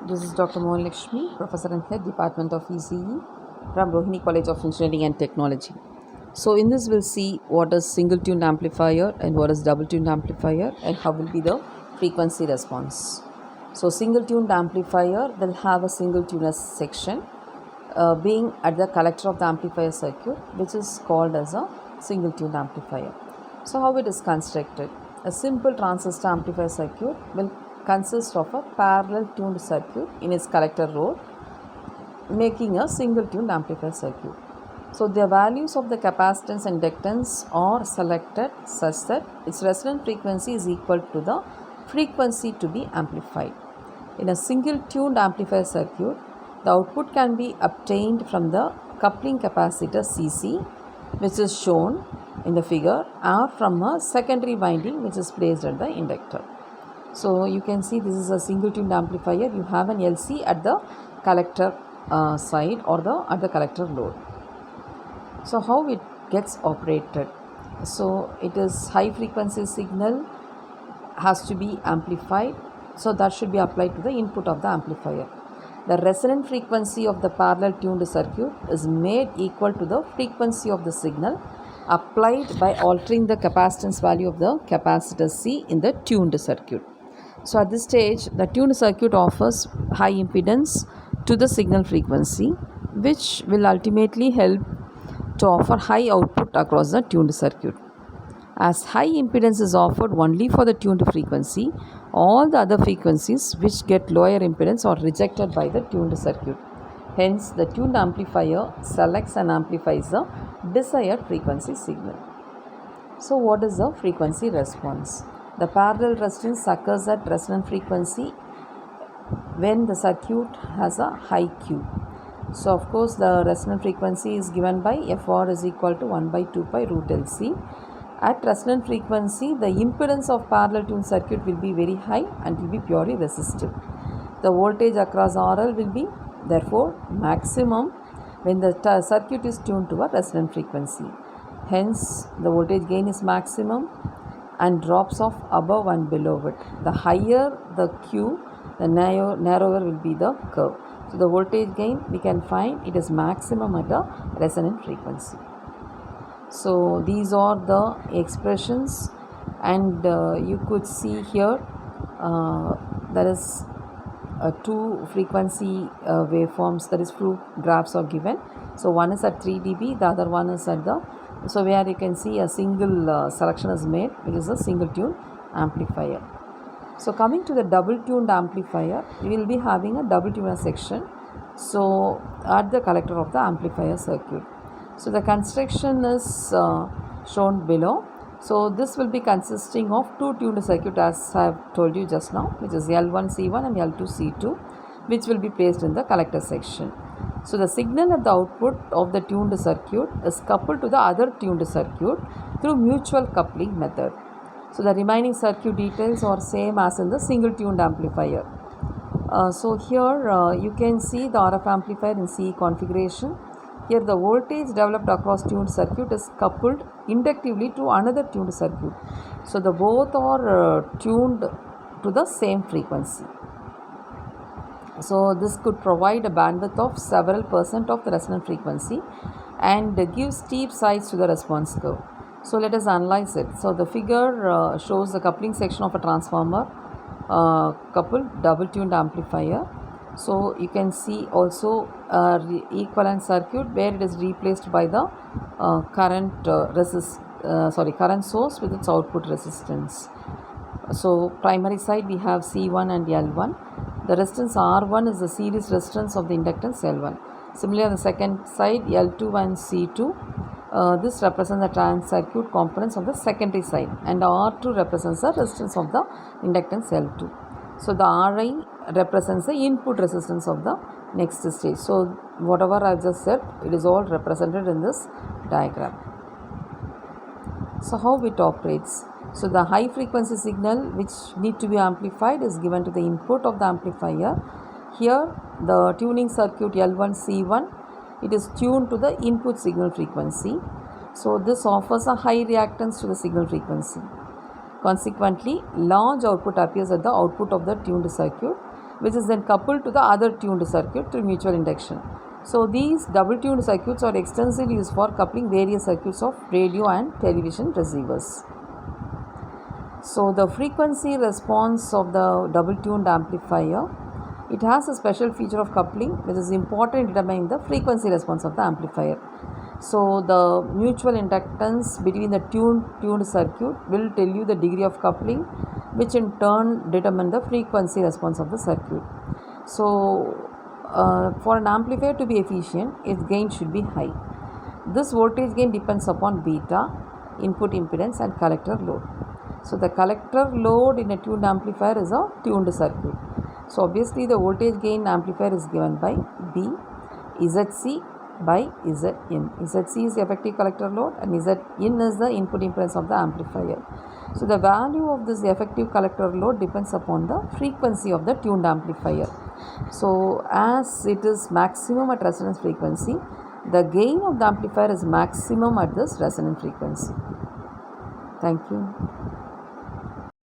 This is Dr. Mohan Lakshmi, Professor and Head Department of ECE from Rohini College of Engineering and Technology. So in this we'll see what is single tuned amplifier and what is double tuned amplifier and how will be the frequency response. So single tuned amplifier will have a single tuner section being at the collector of the amplifier circuit, which is called as a single tuned amplifier. So how it is constructed? A simple transistor amplifier circuit will consist of a parallel tuned circuit in its collector row, making a single tuned amplifier circuit. So the values of the capacitance and inductance are selected such that its resonant frequency is equal to the frequency to be amplified. In a single tuned amplifier circuit, the output can be obtained from the coupling capacitor Cc, which is shown in the figure, or from a secondary winding which is placed at the inductor. So you can see this is a single tuned amplifier. You have an LC at the collector side or at the collector load. So how it gets operated? So it is high frequency signal has to be amplified. So that should be applied to the input of the amplifier. The resonant frequency of the parallel tuned circuit is made equal to the frequency of the signal applied by altering the capacitance value of the capacitor C in the tuned circuit. So at this stage, the tuned circuit offers high impedance to the signal frequency, which will ultimately help to offer high output across the tuned circuit. As high impedance is offered only for the tuned frequency, all the other frequencies which get lower impedance are rejected by the tuned circuit. Hence, the tuned amplifier selects and amplifies the desired frequency signal. So what is the frequency response? The parallel resistance occurs at resonant frequency when the circuit has a high Q. So of course the resonant frequency is given by Fr is equal to 1 by 2 pi root LC. At resonant frequency, the impedance of parallel tuned circuit will be very high and will be purely resistive. The voltage across RL will be therefore maximum when the circuit is tuned to a resonant frequency. Hence the voltage gain is maximum and drops off above and below it. The higher the Q, the narrower will be the curve. So the voltage gain we can find it is maximum at a resonant frequency. So these are the expressions, and you could see here there is two frequency waveforms, that is two graphs are given. So one is at 3 dB, the other one is at the, so where you can see a single selection is made, which is a single tuned amplifier. So coming to the double tuned amplifier, we will be having a double tuner section, so at the collector of the amplifier circuit. So the construction is shown below. So this will be consisting of two tuned circuit, as I have told you just now, which is L1C1 and L2C2, which will be placed in the collector section. So the signal at the output of the tuned circuit is coupled to the other tuned circuit through mutual coupling method. So the remaining circuit details are same as in the single tuned amplifier. So here you can see the RF amplifier in CE configuration. Here the voltage developed across tuned circuit is coupled inductively to another tuned circuit. So the both are tuned to the same frequency. So this could provide a bandwidth of several % of the resonant frequency and give steep sides to the response curve. So let us analyze it. So the figure shows the coupling section of a transformer coupled double tuned amplifier. So you can see also equivalent circuit where it is replaced by the current source with its output resistance. So primary side we have C1 and L1. The resistance R1 is the series resistance of the inductance L1. Similarly on the second side L2 and C2, this represents the trans circuit components of the secondary side, and R2 represents the resistance of the inductance L2. So the Ri represents the input resistance of the next stage. So whatever I just said, it is all represented in this diagram. So how it operates? So the high frequency signal which need to be amplified is given to the input of the amplifier. Here the tuning circuit L1C1, it is tuned to the input signal frequency. So this offers a high reactance to the signal frequency. Consequently, large output appears at the output of the tuned circuit which is then coupled to the other tuned circuit through mutual induction. So these double tuned circuits are extensively used for coupling various circuits of radio and television receivers. So the frequency response of the double tuned amplifier, it has a special feature of coupling which is important in determining the frequency response of the amplifier. So the mutual inductance between the tuned circuit will tell you the degree of coupling, which in turn determine the frequency response of the circuit. So for an amplifier to be efficient, its gain should be high. This voltage gain depends upon beta, input impedance and collector load. So the collector load in a tuned amplifier is a tuned circuit. So obviously the voltage gain amplifier is given by B ZC by Zin. Zc is the effective collector load and Zin is the input impedance of the amplifier. So the value of this effective collector load depends upon the frequency of the tuned amplifier. So as it is maximum at resonance frequency, the gain of the amplifier is maximum at this resonant frequency. Thank you.